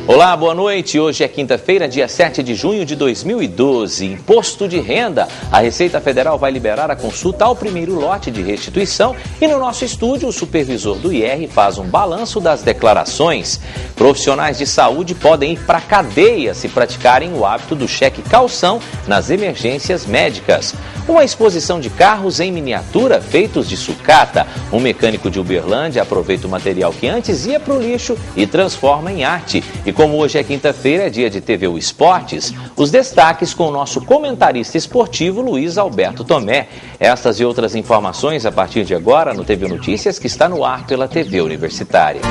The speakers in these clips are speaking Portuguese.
Olá, boa noite. Hoje é quinta-feira, dia 7 de junho de 2012. Imposto de renda. A Receita Federal vai liberar a consulta ao primeiro lote de restituição e no nosso estúdio o supervisor do IR faz um balanço das declarações. Profissionais de saúde podem ir para a cadeia se praticarem o hábito do cheque calção nas emergências médicas. Uma exposição de carros em miniatura feitos de sucata. Um mecânico de Uberlândia aproveita o material que antes ia para o lixo e transforma em arte. E como hoje é quinta-feira, é dia de TVU Esportes, os destaques com o nosso comentarista esportivo Luiz Alberto Tomé. Estas e outras informações a partir de agora no TVU Notícias, que está no ar pela TV Universitária.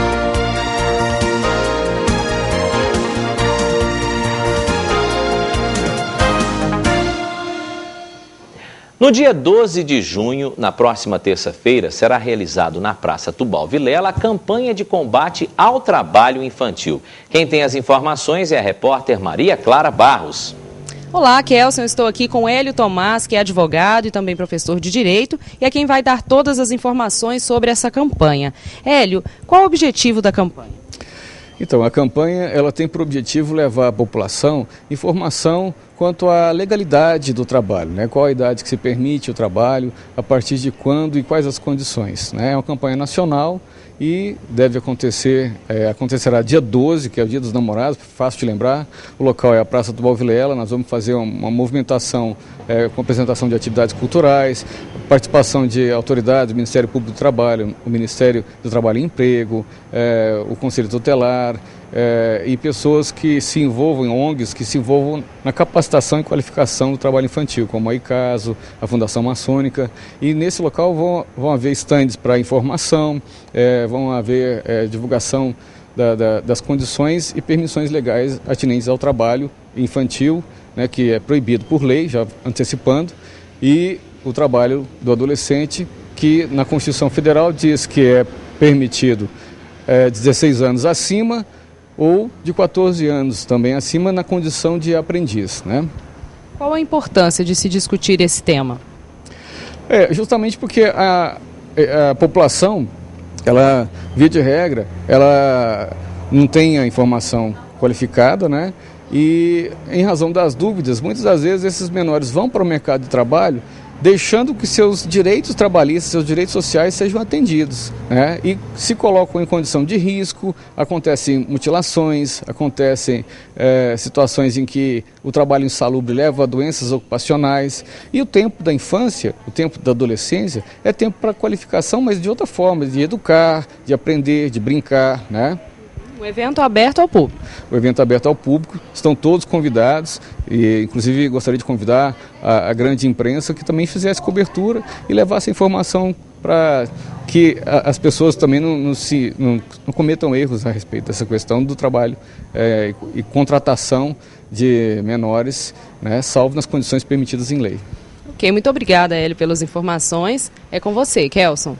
No dia 12 de junho, na próxima terça-feira, será realizado na Praça Tubal Vilela a campanha de combate ao trabalho infantil. Quem tem as informações é a repórter Maria Clara Barros. Olá, Kelson, eu estou aqui com Hélio Tomás, que é advogado e também professor de Direito, e é quem vai dar todas as informações sobre essa campanha. Hélio, qual o objetivo da campanha? Então, a campanha ela tem por objetivo levar à população informação quanto à legalidade do trabalho, né? Qual a idade que se permite o trabalho, a partir de quando e quais as condições, né? É uma campanha nacional e deve acontecerá dia 12, que é o Dia dos Namorados, fácil de lembrar. O local é a Praça Tubal Vilela. Nós vamos fazer uma movimentação com apresentação de atividades culturais, participação de autoridades, o Ministério Público do Trabalho, o Ministério do Trabalho e Emprego, o Conselho Tutelar, e pessoas que se envolvam, ONGs que se envolvam na capacitação e qualificação do trabalho infantil, como a ICASO, a Fundação Maçônica. E nesse local vão haver estandes para informação, vão haver divulgação das condições e permissões legais atinentes ao trabalho infantil, né, que é proibido por lei, já antecipando, e o trabalho do adolescente, que na Constituição Federal diz que é permitido 16 anos acima, ou de 14 anos também acima, na condição de aprendiz, né? Qual a importância de se discutir esse tema? Justamente porque a população, ela, via de regra, ela não tem a informação qualificada, né? E em razão das dúvidas, muitas das vezes esses menores vão para o mercado de trabalho deixando que seus direitos trabalhistas, seus direitos sociais sejam atendidos, né? E se colocam em condição de risco, acontecem mutilações, acontecem situações em que o trabalho insalubre leva a doenças ocupacionais. E o tempo da infância, o tempo da adolescência, é tempo para qualificação, mas de outra forma, de educar, de aprender, de brincar, né? Um evento aberto ao público. O evento aberto ao público, estão todos convidados, e inclusive gostaria de convidar a grande imprensa que também fizesse cobertura e levasse informação para que as pessoas também não cometam erros a respeito dessa questão do trabalho e contratação de menores, né, salvo nas condições permitidas em lei. Ok, muito obrigada, Hélio, pelas informações. É com você, Kelson.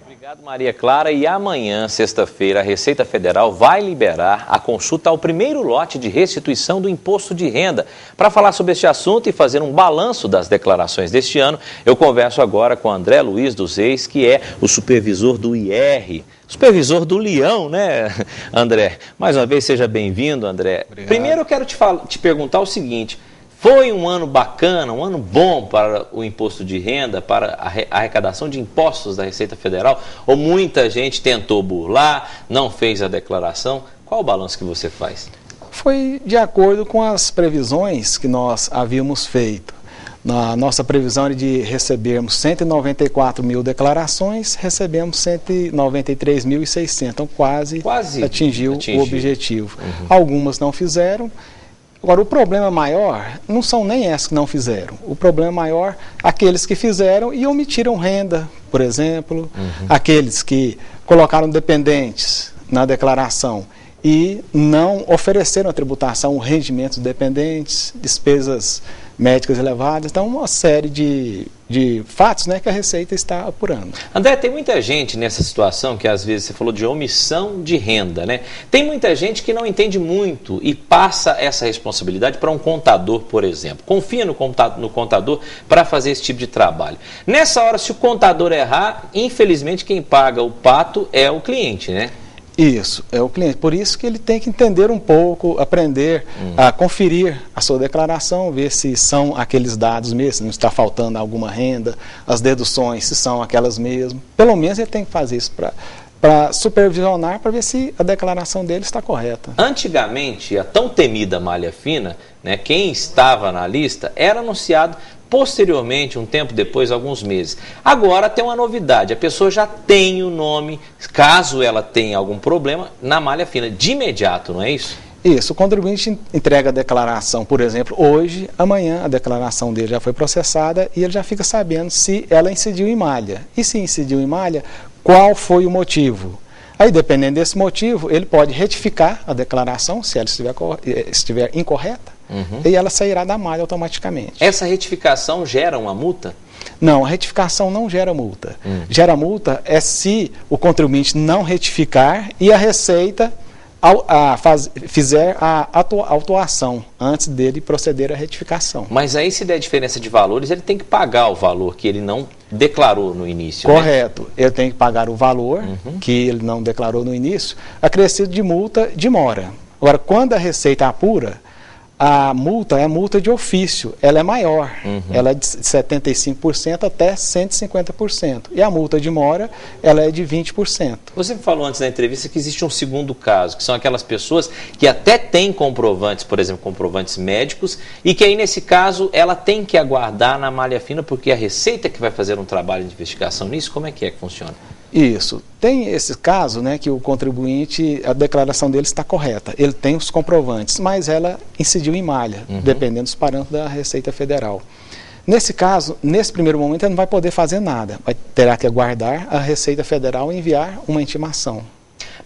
Obrigado, Maria Clara. E amanhã, sexta-feira, a Receita Federal vai liberar a consulta ao primeiro lote de restituição do imposto de renda. Para falar sobre este assunto e fazer um balanço das declarações deste ano, eu converso agora com André Luiz dos Reis, que é o supervisor do IR, supervisor do Leão, né, André? Mais uma vez, seja bem-vindo, André. Obrigado. Primeiro eu quero te perguntar o seguinte: foi um ano bacana, um ano bom para o imposto de renda, para a arrecadação de impostos da Receita Federal? Ou muita gente tentou burlar, não fez a declaração? Qual o balanço que você faz? Foi de acordo com as previsões que nós havíamos feito. Na nossa previsão era de recebermos 194 mil declarações, recebemos 193.600, então quase atingiu o objetivo. Uhum. Algumas não fizeram. Agora, o problema maior não são nem essas que não fizeram. O problema maior, aqueles que fizeram e omitiram renda, por exemplo, aqueles que colocaram dependentes na declaração e não ofereceram a tributação, rendimentos dependentes, despesas médicas elevadas. Então, uma série de fatos, né, que a Receita está apurando. André, tem muita gente nessa situação que às vezes você falou de omissão de renda, né? Tem muita gente que não entende muito e passa essa responsabilidade para um contador, por exemplo. Confia no contador para fazer esse tipo de trabalho. Nessa hora, se o contador errar, infelizmente quem paga o pato é o cliente, né? Isso, é o cliente. Por isso que ele tem que entender um pouco, aprender a conferir a sua declaração, ver se são aqueles dados mesmo, se não está faltando alguma renda, as deduções, se são aquelas mesmo. Pelo menos ele tem que fazer isso para supervisionar, para ver se a declaração dele está correta. Antigamente, a tão temida malha fina, né, quem estava na lista era anunciado posteriormente, um tempo depois, alguns meses. Agora tem uma novidade, a pessoa já tem o nome, caso ela tenha algum problema, na malha fina, de imediato, não é isso? Isso, o contribuinte entrega a declaração, por exemplo, hoje, amanhã a declaração dele já foi processada e ele já fica sabendo se ela incidiu em malha. E se incidiu em malha, qual foi o motivo? Aí, dependendo desse motivo, ele pode retificar a declaração, se ela estiver incorreta, e ela sairá da malha automaticamente. Essa retificação gera uma multa? Não, a retificação não gera multa. Gera multa é se o contribuinte não retificar e a Receita fizer a autuação antes dele proceder à retificação. Mas aí, se der diferença de valores, ele tem que pagar o valor que ele não declarou no início. Correto. Né? Ele tem que pagar o valor que ele não declarou no início, acrescido de multa de mora. Agora, quando a Receita apura, a multa é a multa de ofício, ela é maior, ela é de 75% até 150%. E a multa de mora, ela é de 20%. Você me falou antes da entrevista que existe um segundo caso, que são aquelas pessoas que até têm comprovantes, por exemplo, comprovantes médicos, e que aí nesse caso ela tem que aguardar na malha fina, porque a Receita que vai fazer um trabalho de investigação nisso. Como é que funciona? Isso. Tem esse caso, né, que o contribuinte, a declaração dele está correta. Ele tem os comprovantes, mas ela incidiu em malha, dependendo dos parâmetros da Receita Federal. Nesse caso, nesse primeiro momento, ele não vai poder fazer nada. Terá que aguardar a Receita Federal enviar uma intimação.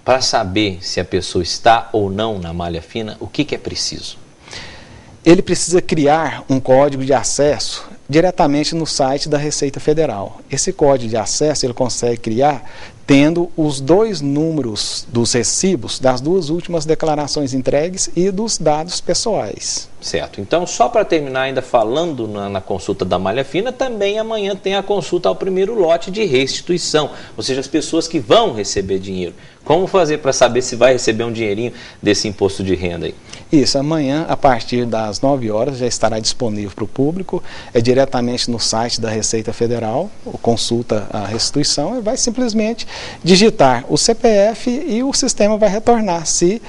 Para saber se a pessoa está ou não na malha fina, o que é preciso? Ele precisa criar um código de acesso diretamente no site da Receita Federal. Esse código de acesso ele consegue criar tendo os 2 números dos recibos das 2 últimas declarações entregues e dos dados pessoais. Certo. Então, só para terminar ainda falando na consulta da malha fina, também amanhã tem a consulta ao primeiro lote de restituição, ou seja, as pessoas que vão receber dinheiro. Como fazer para saber se vai receber um dinheirinho desse imposto de renda aí? Isso, amanhã, a partir das 9 horas, já estará disponível para o público, é diretamente no site da Receita Federal, consulta a restituição, e vai simplesmente digitar o CPF e o sistema vai retornar se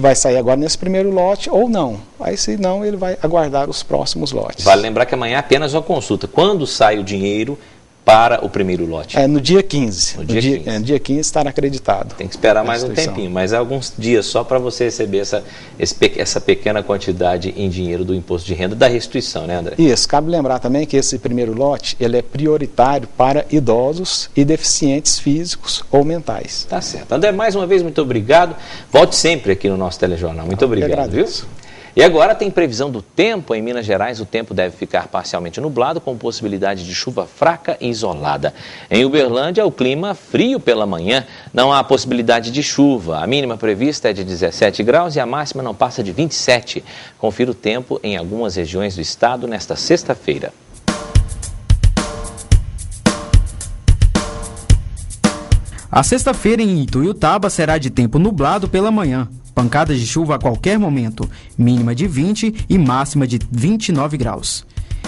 vai sair agora nesse primeiro lote ou não. Aí, se não, ele vai aguardar os próximos lotes. Vale lembrar que amanhã é apenas uma consulta. Quando sai o dinheiro para o primeiro lote? No dia 15. No dia 15 estará acreditado. Tem que esperar mais um tempinho, mas é alguns dias só para você receber essa pequena quantidade em dinheiro do imposto de renda da restituição, né, André? Isso. Cabe lembrar também que esse primeiro lote ele é prioritário para idosos e deficientes físicos ou mentais. Tá certo. André, mais uma vez, muito obrigado. Volte sempre aqui no nosso telejornal. Muito obrigado, viu? E agora tem previsão do tempo. Em Minas Gerais, o tempo deve ficar parcialmente nublado, com possibilidade de chuva fraca e isolada. Em Uberlândia, o clima frio pela manhã, não há possibilidade de chuva. A mínima prevista é de 17 graus e a máxima não passa de 27. Confira o tempo em algumas regiões do estado nesta sexta-feira. A sexta-feira em Ituiutaba será de tempo nublado pela manhã. Pancadas de chuva a qualquer momento, mínima de 20 e máxima de 29 graus.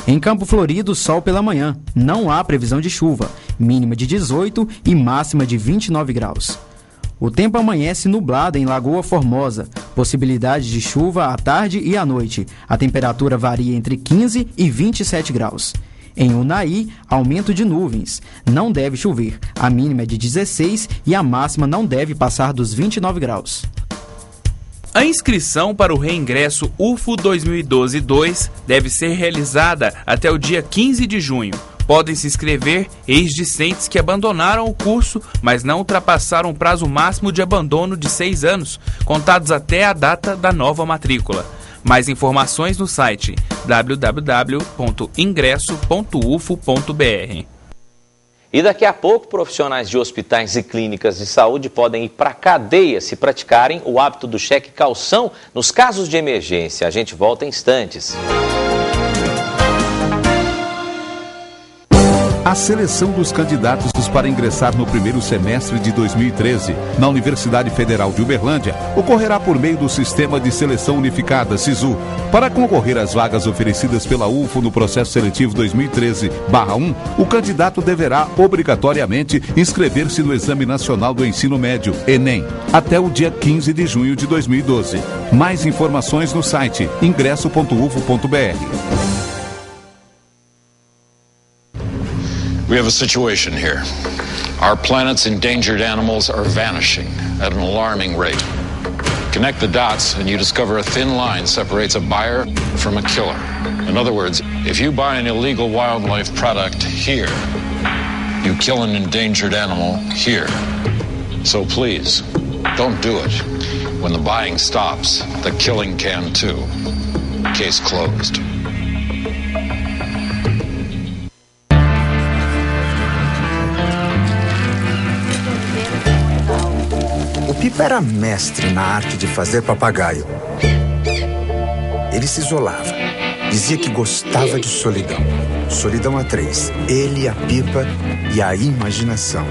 Em Campo Florido, sol pela manhã, não há previsão de chuva, mínima de 18 e máxima de 29 graus. O tempo amanhece nublado em Lagoa Formosa, possibilidade de chuva à tarde e à noite. A temperatura varia entre 15 e 27 graus. Em Unai, aumento de nuvens. Não deve chover. A mínima é de 16 e a máxima não deve passar dos 29 graus. A inscrição para o reingresso UFO 2012-2 deve ser realizada até o dia 15 de junho. Podem se inscrever ex-discentes que abandonaram o curso, mas não ultrapassaram o prazo máximo de abandono de 6 anos, contados até a data da nova matrícula. Mais informações no site www.ingresso.ufo.br. E daqui a pouco, profissionais de hospitais e clínicas de saúde podem ir para a cadeia se praticarem o hábito do cheque calção nos casos de emergência. A gente volta em instantes. A seleção dos candidatos para ingressar no primeiro semestre de 2013 na Universidade Federal de Uberlândia ocorrerá por meio do Sistema de Seleção Unificada, SISU. Para concorrer às vagas oferecidas pela UFO no processo seletivo 2013/1, o candidato deverá obrigatoriamente inscrever-se no Exame Nacional do Ensino Médio, ENEM, até o dia 15 de junho de 2012. Mais informações no site ingresso.ufo.br. We have a situation here. Our planet's endangered animals are vanishing at an alarming rate. Connect the dots and you discover a thin line separates a buyer from a killer. In other words, if you buy an illegal wildlife product here, you kill an endangered animal here. So please, don't do it. When the buying stops, the killing can too. Case closed. O Pipa era mestre na arte de fazer papagaio. Ele se isolava. Dizia que gostava de solidão. Solidão a três. Ele, a pipa e a imaginação.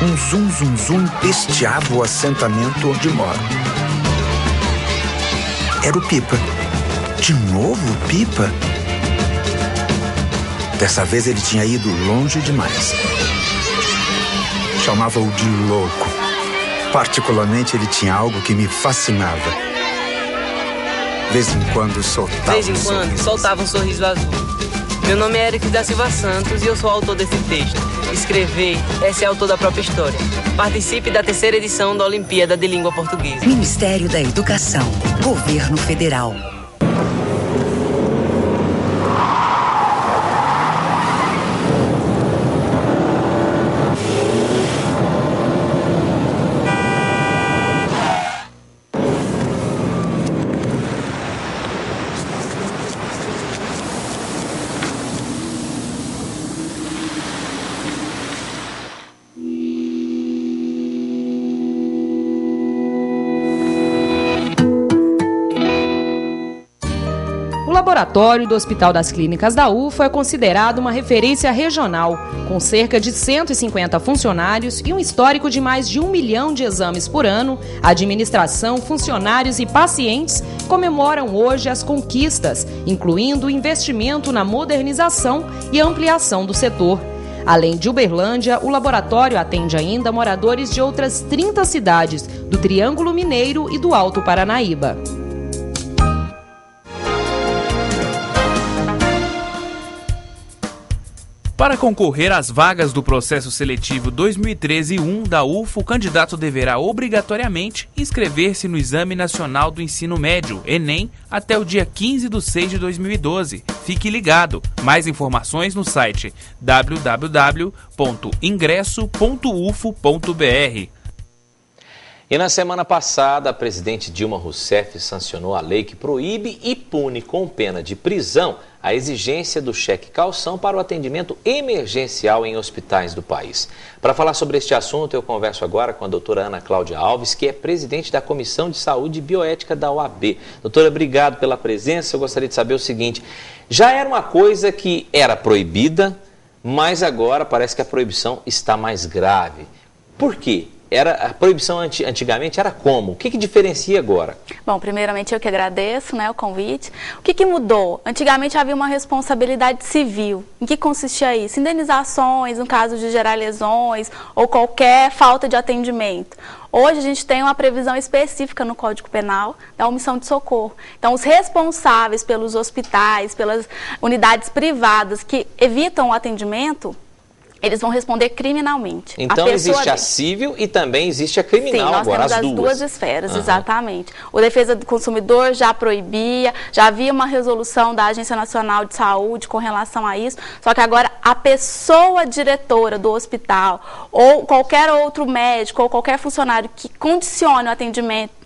Um zum, zum, zum empesteava o assentamento onde mora. Era o Pipa. De novo o Pipa? Dessa vez ele tinha ido longe demais. Chamava-o de louco. Particularmente ele tinha algo que me fascinava. De vez em quando soltava um sorriso azul. Meu nome é Eric da Silva Santos e eu sou autor desse texto. Escrever é ser autor da própria história. Participe da 3ª edição da Olimpíada de Língua Portuguesa. Ministério da Educação. Governo Federal. O laboratório do Hospital das Clínicas da UFO é considerado uma referência regional, com cerca de 150 funcionários e um histórico de mais de 1 milhão de exames por ano. A administração, funcionários e pacientes comemoram hoje as conquistas, incluindo o investimento na modernização e ampliação do setor. Além de Uberlândia, o laboratório atende ainda moradores de outras 30 cidades do Triângulo Mineiro e do Alto Paranaíba. Para concorrer às vagas do processo seletivo 2013-1 da UFO, o candidato deverá obrigatoriamente inscrever-se no Exame Nacional do Ensino Médio, ENEM, até o dia 15 de 6 de 2012. Fique ligado. Mais informações no site www.ingresso.ufo.br. E na semana passada, a presidente Dilma Rousseff sancionou a lei que proíbe e pune com pena de prisão a exigência do cheque calção para o atendimento emergencial em hospitais do país. Para falar sobre este assunto, eu converso agora com a doutora Ana Cláudia Alves, que é presidente da Comissão de Saúde e Bioética da OAB. Doutora, obrigado pela presença. Eu gostaria de saber o seguinte: já era uma coisa que era proibida, mas agora parece que a proibição está mais grave. Por quê? A proibição antigamente era como? O que diferencia agora? Bom, primeiramente eu que agradeço, o convite. O que mudou? Antigamente havia uma responsabilidade civil. Em que consistia isso? Indenizações, no caso de gerar lesões ou qualquer falta de atendimento. Hoje a gente tem uma previsão específica no Código Penal da omissão de socorro. Então, os responsáveis pelos hospitais, pelas unidades privadas que evitam o atendimento, eles vão responder criminalmente. Então existe a civil e também existe a criminal. Sim, nós agora, temos as duas esferas, exatamente. O Defesa do Consumidor já proibia, já havia uma resolução da Agência Nacional de Saúde com relação a isso, só que agora a pessoa diretora do hospital ou qualquer outro médico ou qualquer funcionário que condicione o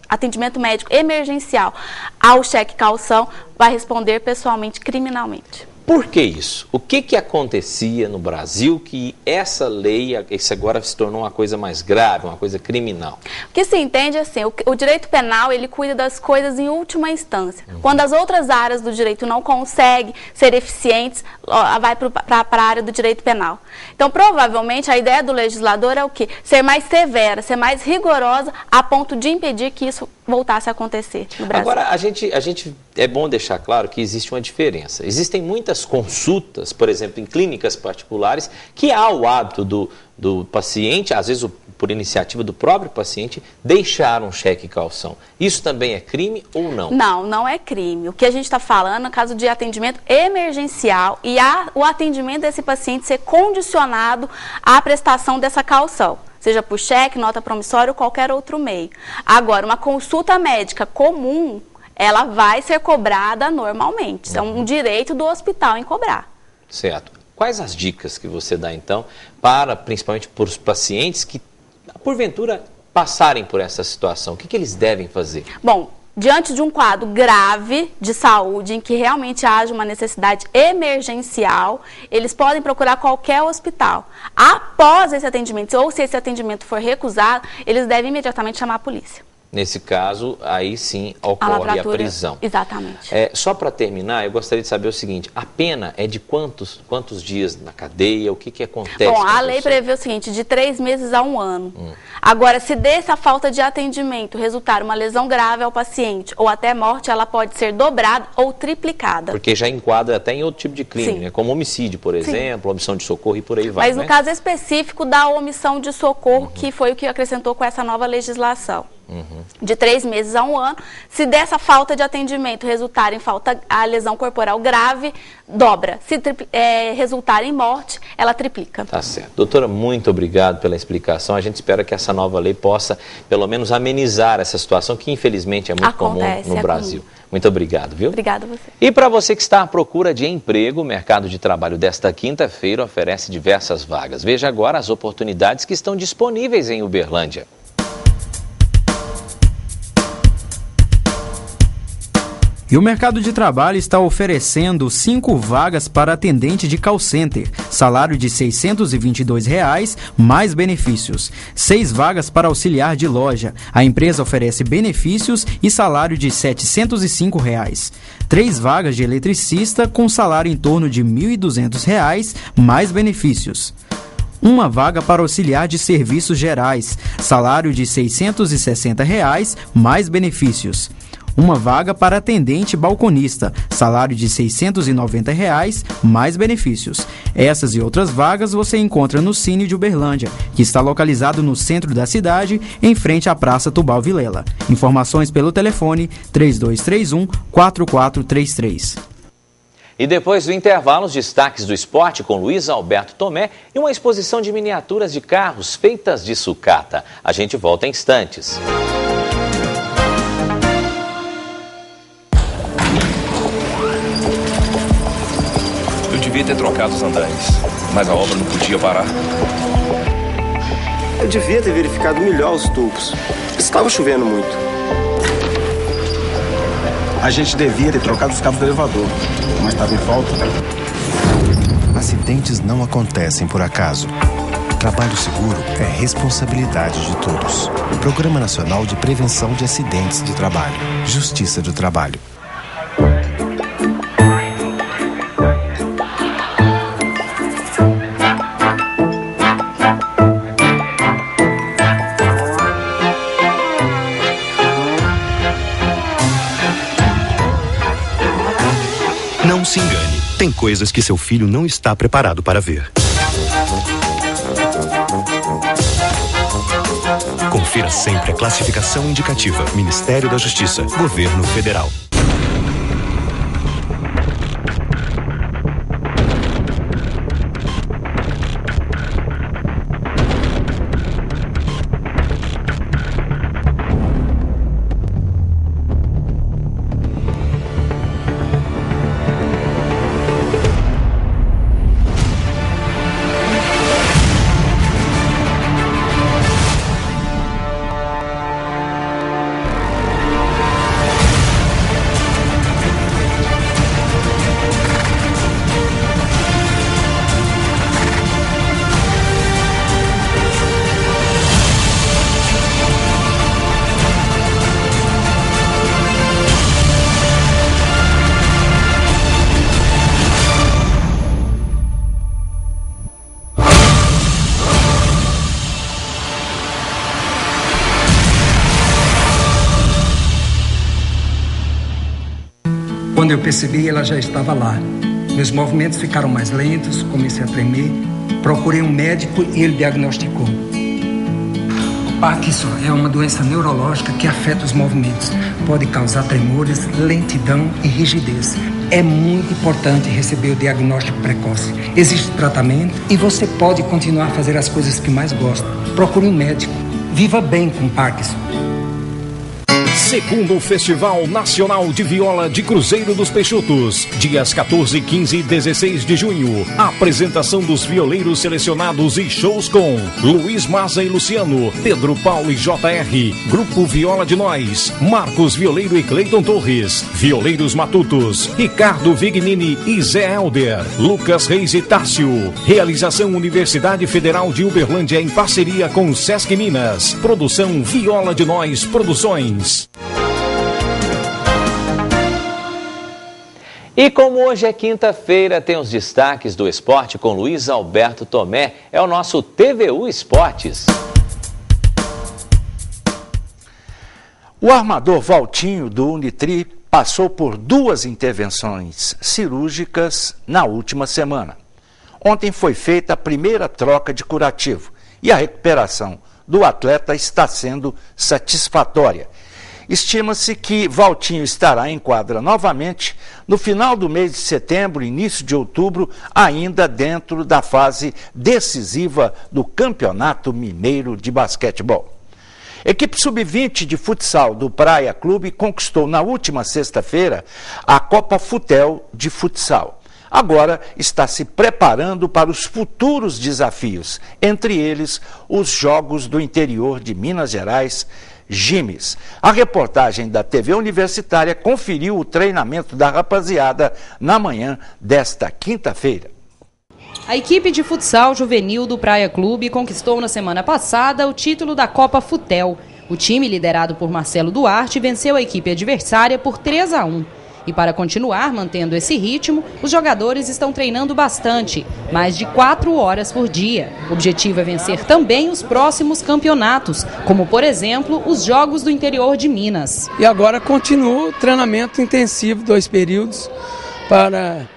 atendimento médico emergencial ao cheque calção vai responder pessoalmente criminalmente. Por que isso? O que acontecia no Brasil que essa lei, isso agora se tornou uma coisa mais grave, uma coisa criminal? O que se entende assim, o direito penal, ele cuida das coisas em última instância. Quando as outras áreas do direito não conseguem ser eficientes, vai para a área do direito penal. Então, provavelmente, a ideia do legislador é o quê? Ser mais severa, ser mais rigorosa, a ponto de impedir que isso voltasse a acontecer no Brasil. Agora, a gente é bom deixar claro que existe uma diferença. Existem muitas consultas, por exemplo, em clínicas particulares, que há o hábito do paciente, às vezes por iniciativa do próprio paciente, deixar um cheque calção. Isso também é crime ou não? Não, não é crime. O que a gente está falando é caso de atendimento emergencial e o atendimento desse paciente ser condicionado à prestação dessa calção, seja por cheque, nota promissória ou qualquer outro meio. Agora, uma consulta médica comum, ela vai ser cobrada normalmente. É um direito do hospital em cobrar. Certo. Quais as dicas que você dá, então, principalmente para os pacientes que, porventura, passarem por essa situação? O que eles devem fazer? Bom, diante de um quadro grave de saúde, em que realmente haja uma necessidade emergencial, eles podem procurar qualquer hospital. Após esse atendimento, ou se esse atendimento for recusado, eles devem imediatamente chamar a polícia. Nesse caso, aí sim ocorre a prisão. Exatamente. Só para terminar, eu gostaria de saber o seguinte, a pena é de quantos dias na cadeia? O que acontece? Bom, a lei prevê o seguinte, de 3 meses a 1 ano. Agora, se dessa falta de atendimento resultar uma lesão grave ao paciente ou até morte, ela pode ser dobrada ou triplicada. Porque já enquadra até em outro tipo de crime, né? Como homicídio, por exemplo, omissão de socorro e por aí vai. Mas no caso específico da omissão de socorro, que foi o que acrescentou com essa nova legislação. De 3 meses a 1 ano. Se dessa falta de atendimento resultar em a lesão corporal grave, dobra. Se resultar em morte, ela triplica. Tá certo. Doutora, muito obrigado pela explicação. A gente espera que essa nova lei possa, pelo menos, amenizar essa situação que, infelizmente, é muito comum no Brasil. Muito obrigado, viu? Obrigada a você. E para você que está à procura de emprego, o mercado de trabalho desta quinta-feira oferece diversas vagas. Veja agora as oportunidades que estão disponíveis em Uberlândia. E o mercado de trabalho está oferecendo 5 vagas para atendente de call center, salário de R$ 622, mais benefícios. 6 vagas para auxiliar de loja. A empresa oferece benefícios e salário de R$ 705. 3 vagas de eletricista com salário em torno de R$ 1.200, mais benefícios. 1 vaga para auxiliar de serviços gerais, salário de R$ 660, mais benefícios. 1 vaga para atendente balconista, salário de R$ 690, mais benefícios. Essas e outras vagas você encontra no Cine de Uberlândia, que está localizado no centro da cidade, em frente à Praça Tubal Vilela. Informações pelo telefone 3231-4433. E depois do intervalo, os destaques do esporte com Luiz Alberto Tomé e uma exposição de miniaturas de carros feitas de sucata. A gente volta em instantes. Devia ter trocado os andares, mas a obra não podia parar. Eu devia ter verificado melhor os tubos. Estava chovendo muito. A gente devia ter trocado os cabos do elevador, mas estava em falta. Acidentes não acontecem por acaso. Trabalho seguro é responsabilidade de todos. Programa Nacional de Prevenção de Acidentes de Trabalho. Justiça do Trabalho. Não se engane, tem coisas que seu filho não está preparado para ver. Confira sempre a classificação indicativa. Ministério da Justiça, Governo Federal. percebi, ela já estava lá. Meus movimentos ficaram mais lentos, comecei a tremer. Procurei um médico e ele diagnosticou. O Parkinson é uma doença neurológica que afeta os movimentos. Pode causar tremores, lentidão e rigidez. É muito importante receber o diagnóstico precoce. Existe tratamento e você pode continuar a fazer as coisas que mais gosta. Procure um médico. Viva bem com Parkinson. Segundo Festival Nacional de Viola de Cruzeiro dos Peixotos, dias 14, 15 e 16 de junho. Apresentação dos violeiros selecionados e shows com Luiz Maza e Luciano, Pedro Paulo e JR, Grupo Viola de Nós, Marcos Violeiro e Cleiton Torres, Violeiros Matutos, Ricardo Vignini e Zé Helder, Lucas Reis e Tássio. Realização Universidade Federal de Uberlândia em parceria com Sesc Minas. Produção Viola de Nós Produções. E como hoje é quinta-feira, tem os destaques do esporte com Luiz Alberto Tomé. É o nosso TVU Esportes. O armador Valtinho do Unitri passou por 2 intervenções cirúrgicas na última semana. Ontem foi feita a primeira troca de curativo e a recuperação do atleta está sendo satisfatória. Estima-se que Valtinho estará em quadra novamente no final do mês de setembro, início de outubro, ainda dentro da fase decisiva do Campeonato Mineiro de Basquetebol. Equipe sub-20 de futsal do Praia Clube conquistou na última sexta-feira a Copa Futel de futsal. Agora está se preparando para os futuros desafios, entre eles os Jogos do Interior de Minas Gerais, Gimes. A reportagem da TV Universitária conferiu o treinamento da rapaziada na manhã desta quinta-feira. A equipe de futsal juvenil do Praia Clube conquistou na semana passada o título da Copa Futel. O time, liderado por Marcelo Duarte, venceu a equipe adversária por 3-1. E para continuar mantendo esse ritmo, os jogadores estão treinando bastante, mais de 4 horas por dia. O objetivo é vencer também os próximos campeonatos, como, por exemplo, os Jogos do Interior de Minas. E agora continua o treinamento intensivo, 2 períodos, para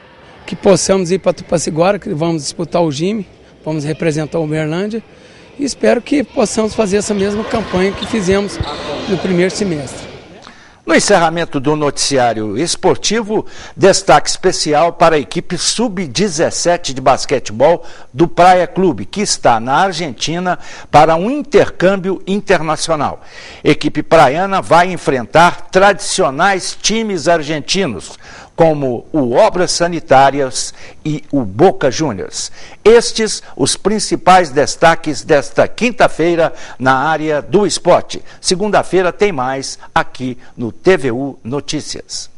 que possamos ir para Tupaciguara, que vamos disputar o GIME, vamos representar o Uberlândia, e espero que possamos fazer essa mesma campanha que fizemos no primeiro semestre. No encerramento do noticiário esportivo, destaque especial para a equipe sub-17 de basquetebol do Praia Clube, que está na Argentina para um intercâmbio internacional. Equipe praiana vai enfrentar tradicionais times argentinos, como o Obras Sanitárias e o Boca Juniors. Estes os principais destaques desta quinta-feira na área do esporte. Segunda-feira tem mais aqui no TVU Notícias.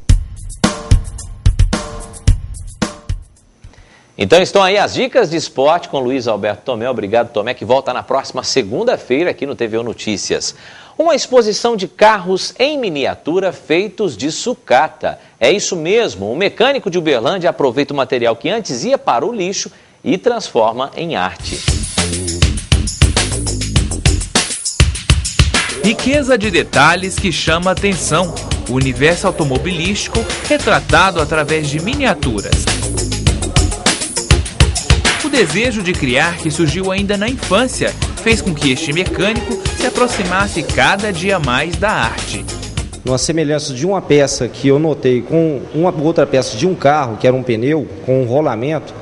Então estão aí as dicas de esporte com Luiz Alberto Tomé. Obrigado, Tomé, que volta na próxima segunda-feira aqui no TVU Notícias. Uma exposição de carros em miniatura feitos de sucata. É isso mesmo, um mecânico de Uberlândia aproveita o material que antes ia para o lixo e transforma em arte. Riqueza de detalhes que chama a atenção. O universo automobilístico retratado através de miniaturas. O desejo de criar, que surgiu ainda na infância, fez com que este mecânico se aproximasse cada dia mais da arte. Uma semelhança de uma peça que eu notei com uma outra peça de um carro, que era um pneu, com um rolamento,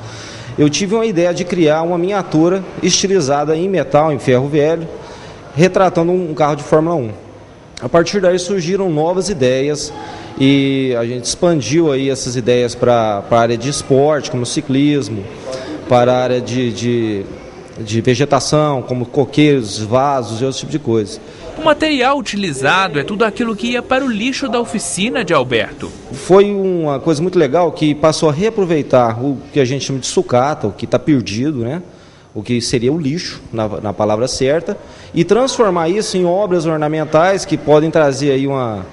eu tive uma ideia de criar uma miniatura estilizada em metal, em ferro velho, retratando um carro de Fórmula 1. A partir daí surgiram novas ideias e a gente expandiu aí essas ideias para a área de esporte, como ciclismo, para a área de vegetação, como coqueiros, vasos e outros tipos de coisas. O material utilizado é tudo aquilo que ia para o lixo da oficina de Alberto. Foi uma coisa muito legal que passou a reaproveitar o que a gente chama de sucata, o que está perdido, né? O que seria o lixo, na palavra certa, e transformar isso em obras ornamentais que podem trazer aí uma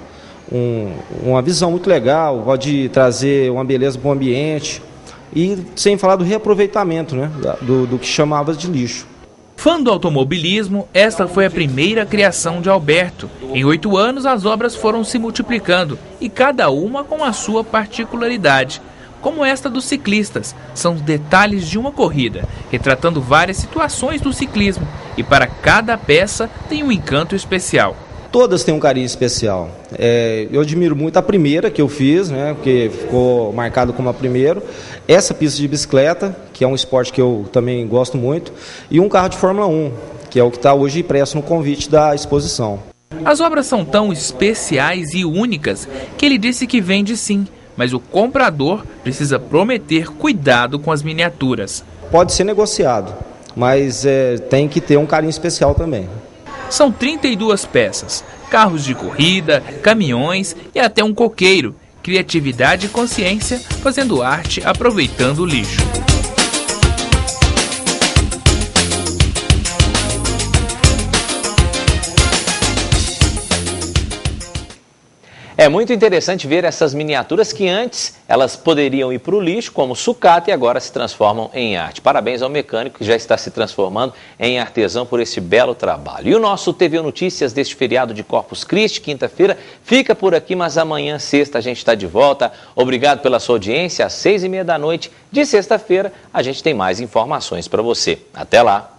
visão muito legal, pode trazer uma beleza para o ambiente. E sem falar do reaproveitamento, né, do que chamava de lixo. Fã do automobilismo, esta foi a primeira criação de Alberto. Em 8 anos, as obras foram se multiplicando e cada uma com a sua particularidade. Como esta dos ciclistas, são os detalhes de uma corrida, retratando várias situações do ciclismo. E para cada peça tem um encanto especial. Todas têm um carinho especial. Eu admiro muito a primeira que eu fiz, né, porque ficou marcado como a primeira. Essa pista de bicicleta, que é um esporte que eu também gosto muito. E um carro de Fórmula 1, que é o que está hoje impresso no convite da exposição. As obras são tão especiais e únicas que ele disse que vende sim, mas o comprador precisa prometer cuidado com as miniaturas. Pode ser negociado, mas tem que ter um carinho especial também. São 32 peças, carros de corrida, caminhões e até um coqueiro. Criatividade e consciência fazendo arte aproveitando o lixo. É muito interessante ver essas miniaturas que antes elas poderiam ir para o lixo como sucata e agora se transformam em arte. Parabéns ao mecânico que já está se transformando em artesão por esse belo trabalho. E o nosso TV Notícias deste feriado de Corpus Christi, quinta-feira, fica por aqui, mas amanhã, sexta, a gente está de volta. Obrigado pela sua audiência. Às 6h30 da noite de sexta-feira, a gente tem mais informações para você. Até lá!